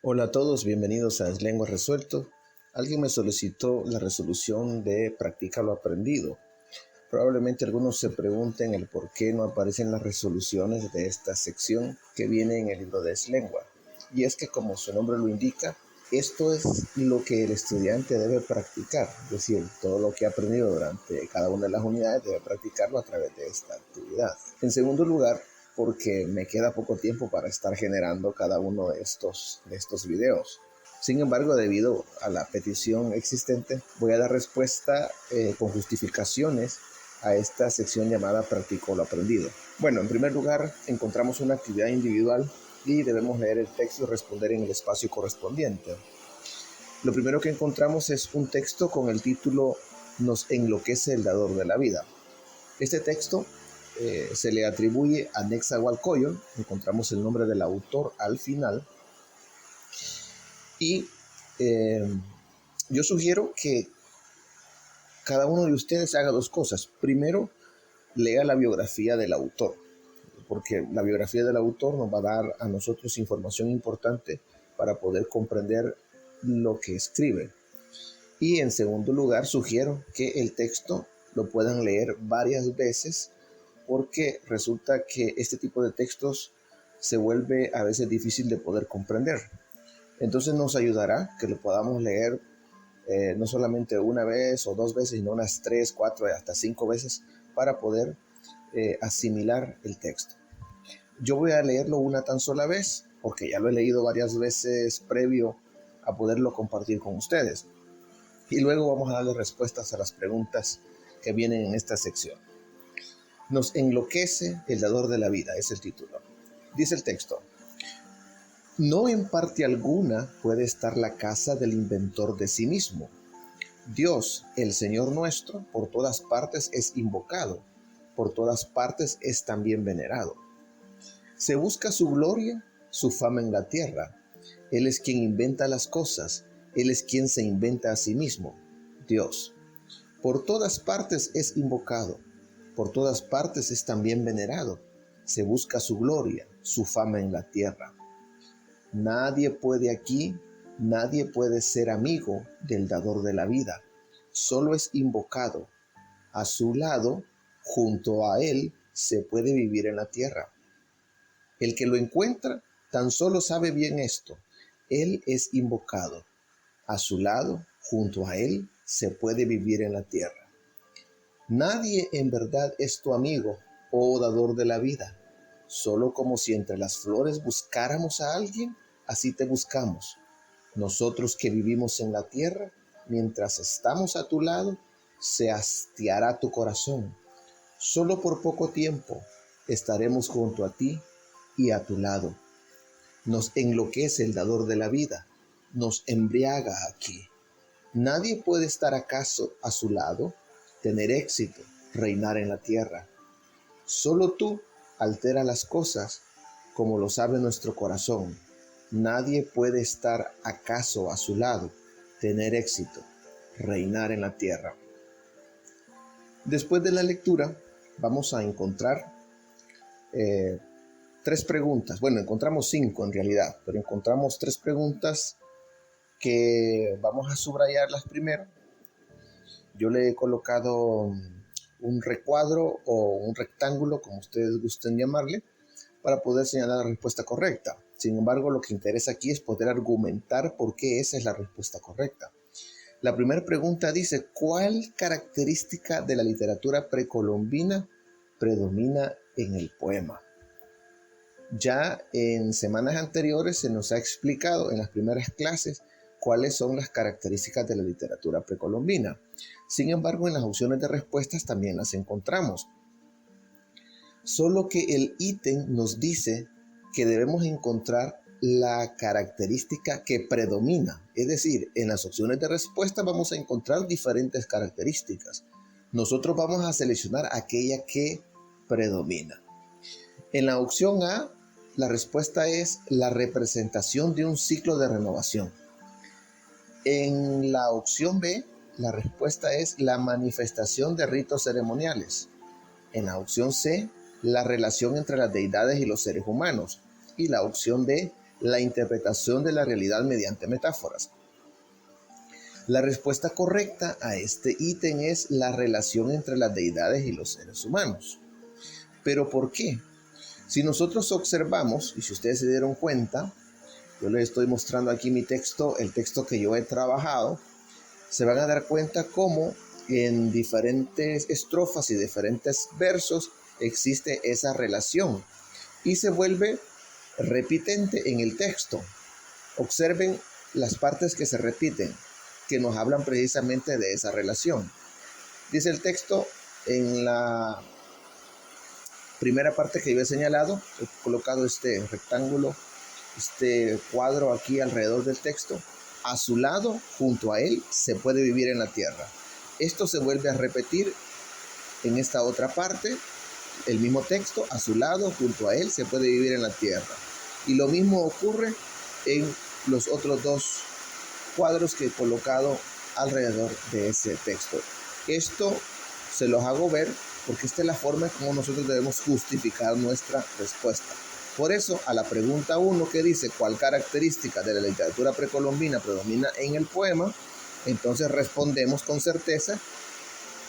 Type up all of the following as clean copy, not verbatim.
Hola a todos, bienvenidos a Lenguas Resuelto. Alguien me solicitó la resolución de practicar lo aprendido. Probablemente algunos se pregunten el por qué no aparecen las resoluciones de esta sección que viene en el libro de Lengua. Y es que, como su nombre lo indica, esto es lo que el estudiante debe practicar, es decir, todo lo que ha aprendido durante cada una de las unidades debe practicarlo a través de esta actividad. En segundo lugar, porque me queda poco tiempo para estar generando cada uno de estos videos. Sin embargo, debido a la petición existente, voy a dar respuesta con justificaciones a esta sección llamada Practico lo aprendido. Bueno, en primer lugar, encontramos una actividad individual y debemos leer el texto y responder en el espacio correspondiente. Lo primero que encontramos es un texto con el título Nos enloquece el dador de la vida. Este texto se le atribuye a Nezahualcóyotl, encontramos el nombre del autor al final, y yo sugiero que cada uno de ustedes haga dos cosas. Primero, lea la biografía del autor, porque la biografía del autor nos va a dar a nosotros información importante para poder comprender lo que escribe. Y en segundo lugar, sugiero que el texto lo puedan leer varias veces, porque resulta que este tipo de textos se vuelve a veces difícil de poder comprender. Entonces nos ayudará que lo podamos leer no solamente una vez o dos veces, sino unas 3, 4, hasta 5 veces para poder asimilar el texto. Yo voy a leerlo una tan sola vez, porque ya lo he leído varias veces previo a poderlo compartir con ustedes. Y luego vamos a darle respuestas a las preguntas que vienen en esta sección. Nos enloquece el dador de la vida, es el título. Dice el texto: no en parte alguna puede estar la casa del inventor de sí mismo. Dios, el Señor nuestro, por todas partes es invocado, por todas partes es también venerado. Se busca su gloria, su fama en la tierra. Él es quien inventa las cosas, Él es quien se inventa a sí mismo, Dios. Por todas partes es invocado, por todas partes es también venerado. Se busca su gloria, su fama en la tierra. Nadie puede ser amigo del dador de la vida. Solo es invocado. A su lado, junto a él, se puede vivir en la tierra. El que lo encuentra tan solo sabe bien esto. Él es invocado. A su lado, junto a él, se puede vivir en la tierra. Nadie en verdad es tu amigo, oh dador de la vida. Solo como si entre las flores buscáramos a alguien, así te buscamos. Nosotros que vivimos en la tierra, mientras estamos a tu lado, se hastiará tu corazón. Solo por poco tiempo estaremos junto a ti y a tu lado. Nos enloquece el dador de la vida, nos embriaga aquí. Nadie puede estar acaso a su lado, tener éxito, reinar en la tierra. Solo tú alteras las cosas como lo sabe nuestro corazón. Nadie puede estar acaso a su lado, tener éxito, reinar en la tierra. Después de la lectura vamos a encontrar 3 preguntas. Bueno, encontramos 5 en realidad, pero encontramos 3 preguntas que vamos a subrayarlas primero. Yo le he colocado un recuadro o un rectángulo, como ustedes gusten llamarle, para poder señalar la respuesta correcta. Sin embargo, lo que interesa aquí es poder argumentar por qué esa es la respuesta correcta. La primera pregunta dice: ¿cuál característica de la literatura precolombina predomina en el poema? Ya en semanas anteriores se nos ha explicado en las primeras clases cuáles son las características de la literatura precolombina. Sin embargo, en las opciones de respuestas también las encontramos. Solo que el ítem nos dice que debemos encontrar la característica que predomina. Es decir, en las opciones de respuesta vamos a encontrar diferentes características. Nosotros vamos a seleccionar aquella que predomina. En la opción A, la respuesta es la representación de un ciclo de renovación. En la opción B, la respuesta es la manifestación de ritos ceremoniales. En la opción C, la relación entre las deidades y los seres humanos. Y la opción D, la interpretación de la realidad mediante metáforas. La respuesta correcta a este ítem es la relación entre las deidades y los seres humanos. ¿Pero por qué? Si nosotros observamos, y si ustedes se dieron cuenta, yo les estoy mostrando aquí mi texto, el texto que yo he trabajado, se van a dar cuenta cómo en diferentes estrofas y diferentes versos existe esa relación y se vuelve repitente en el texto. Observen las partes que se repiten, que nos hablan precisamente de esa relación. Dice el texto en la primera parte que yo he señalado, he colocado este rectángulo, este cuadro aquí alrededor del texto. A su lado, junto a él, se puede vivir en la tierra. Esto se vuelve a repetir en esta otra parte, el mismo texto, a su lado, junto a él, se puede vivir en la tierra. Y lo mismo ocurre en los otros dos cuadros que he colocado alrededor de ese texto. Esto se los hago ver porque esta es la forma como nosotros debemos justificar nuestra respuesta. Por eso, a la pregunta 1 que dice ¿cuál característica de la literatura precolombina predomina en el poema? Entonces respondemos con certeza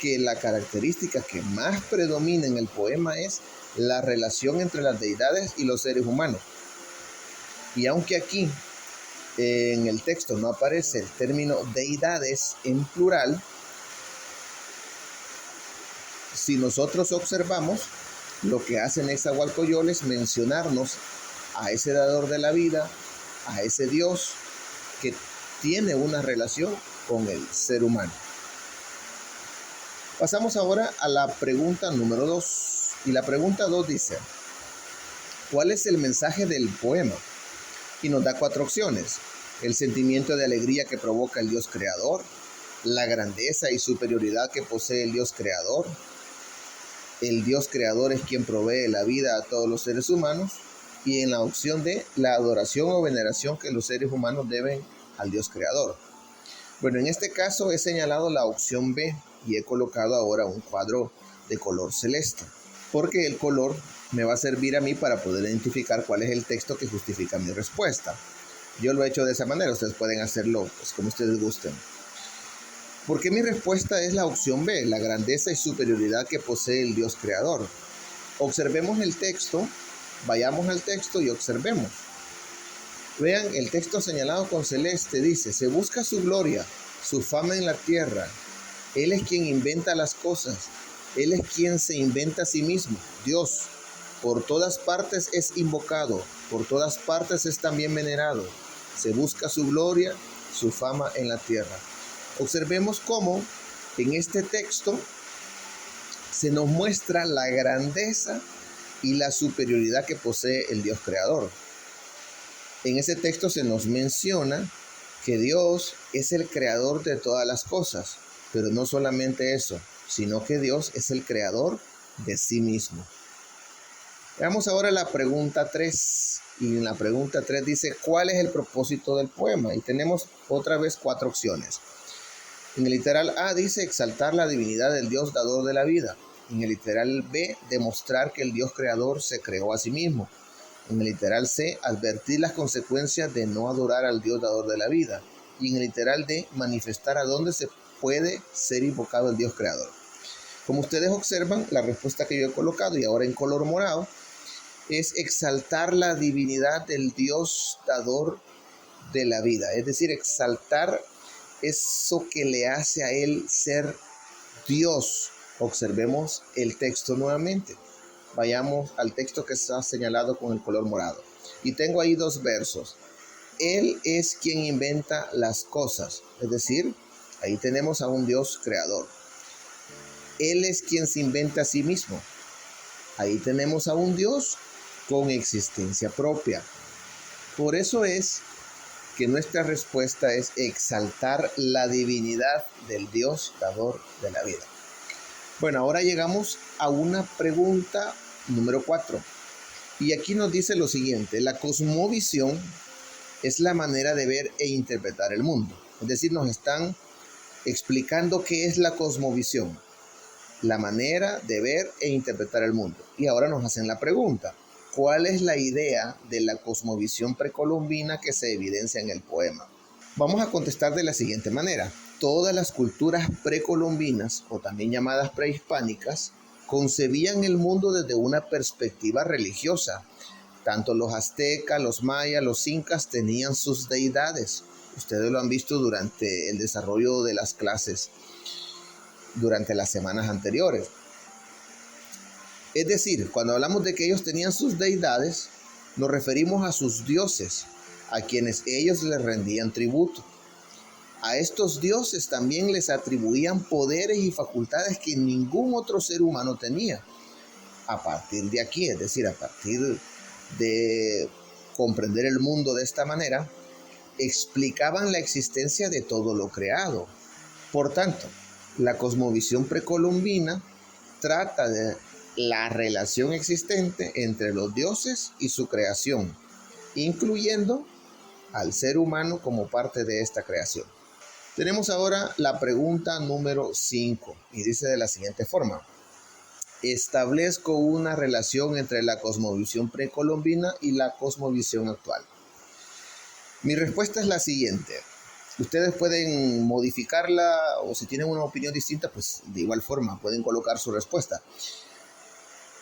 que la característica que más predomina en el poema es la relación entre las deidades y los seres humanos. Y aunque aquí en el texto no aparece el término deidades en plural, si nosotros observamos, lo que hace Nezahualcóyotl es mencionarnos a ese dador de la vida, a ese Dios que tiene una relación con el ser humano. Pasamos ahora a la pregunta número 2. Y la pregunta 2 dice, ¿cuál es el mensaje del poema? Y nos da 4 opciones. El sentimiento de alegría que provoca el Dios creador, la grandeza y superioridad que posee el Dios creador, el Dios creador es quien provee la vida a todos los seres humanos, y en la opción D, la adoración o veneración que los seres humanos deben al Dios creador. Bueno, en este caso he señalado la opción B y he colocado ahora un cuadro de color celeste, porque el color me va a servir a mí para poder identificar cuál es el texto que justifica mi respuesta. Yo lo he hecho de esa manera, ustedes pueden hacerlo pues, como ustedes gusten. ¿Por qué mi respuesta es la opción B, la grandeza y superioridad que posee el Dios creador? Observemos el texto, vayamos al texto y observemos. Vean, el texto señalado con celeste dice, se busca su gloria, su fama en la tierra. Él es quien inventa las cosas, Él es quien se inventa a sí mismo, Dios. Por todas partes es invocado, por todas partes es también venerado. Se busca su gloria, su fama en la tierra. Observemos cómo en este texto se nos muestra la grandeza y la superioridad que posee el Dios creador. En ese texto se nos menciona que Dios es el creador de todas las cosas, pero no solamente eso, sino que Dios es el creador de sí mismo. Veamos ahora la pregunta 3. Y en la pregunta 3 dice, ¿cuál es el propósito del poema? Y tenemos otra vez 4 opciones. En el literal A dice exaltar la divinidad del Dios dador de la vida. En el literal B, demostrar que el Dios creador se creó a sí mismo. En el literal C, advertir las consecuencias de no adorar al Dios dador de la vida. Y en el literal D, manifestar a dónde se puede ser invocado el Dios creador. Como ustedes observan, la respuesta que yo he colocado, y ahora en color morado, es exaltar la divinidad del Dios dador de la vida. Es decir, exaltar eso que le hace a él ser Dios. Observemos el texto nuevamente. Vayamos al texto que está señalado con el color morado. Y tengo ahí 2 versos. Él es quien inventa las cosas. Es decir, ahí tenemos a un Dios creador. Él es quien se inventa a sí mismo. Ahí tenemos a un Dios con existencia propia. Por eso es que nuestra respuesta es exaltar la divinidad del Dios dador de la vida. Bueno, ahora llegamos a una pregunta número 4. Y aquí nos dice lo siguiente, la cosmovisión es la manera de ver e interpretar el mundo. Es decir, nos están explicando qué es la cosmovisión, la manera de ver e interpretar el mundo. Y ahora nos hacen la pregunta, ¿cuál es la idea de la cosmovisión precolombina que se evidencia en el poema? Vamos a contestar de la siguiente manera. Todas las culturas precolombinas, o también llamadas prehispánicas, concebían el mundo desde una perspectiva religiosa. Tanto los aztecas, los mayas, los incas tenían sus deidades. Ustedes lo han visto durante el desarrollo de las clases durante las semanas anteriores. Es decir, cuando hablamos de que ellos tenían sus deidades, nos referimos a sus dioses, a quienes ellos les rendían tributo. A estos dioses también les atribuían poderes y facultades que ningún otro ser humano tenía. A partir de aquí, es decir, a partir de comprender el mundo de esta manera, explicaban la existencia de todo lo creado. Por tanto, la cosmovisión precolombina trata de la relación existente entre los dioses y su creación, incluyendo al ser humano como parte de esta creación. Tenemos ahora la pregunta número 5 y dice de la siguiente forma: establezco una relación entre la cosmovisión precolombina y la cosmovisión actual. Mi respuesta es la siguiente. Ustedes pueden modificarla o si tienen una opinión distinta, pues de igual forma pueden colocar su respuesta.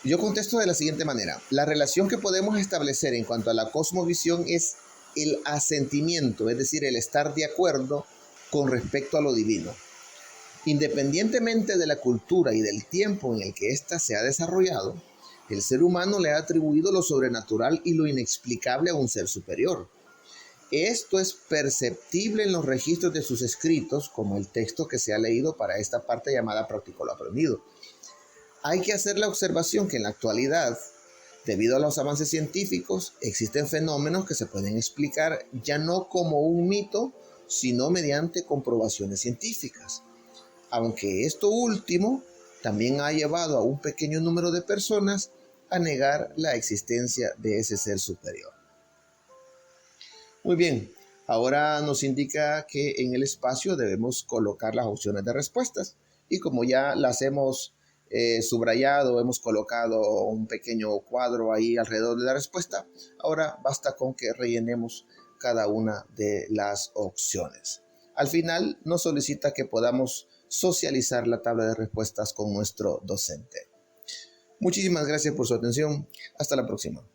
Yo contesto de la siguiente manera. La relación que podemos establecer en cuanto a la cosmovisión es el asentimiento, es decir, el estar de acuerdo con respecto a lo divino. Independientemente de la cultura y del tiempo en el que ésta se ha desarrollado, el ser humano le ha atribuido lo sobrenatural y lo inexplicable a un ser superior. Esto es perceptible en los registros de sus escritos, como el texto que se ha leído para esta parte llamada Práctico lo aprendido. Hay que hacer la observación que en la actualidad, debido a los avances científicos, existen fenómenos que se pueden explicar ya no como un mito, sino mediante comprobaciones científicas. Aunque esto último también ha llevado a un pequeño número de personas a negar la existencia de ese ser superior. Muy bien, ahora nos indica que en el espacio debemos colocar las opciones de respuestas y como ya las hemos subrayado, hemos colocado un pequeño cuadro ahí alrededor de la respuesta, ahora basta con que rellenemos cada una de las opciones. Al final nos solicita que podamos socializar la tabla de respuestas con nuestro docente. Muchísimas gracias por su atención. Hasta la próxima.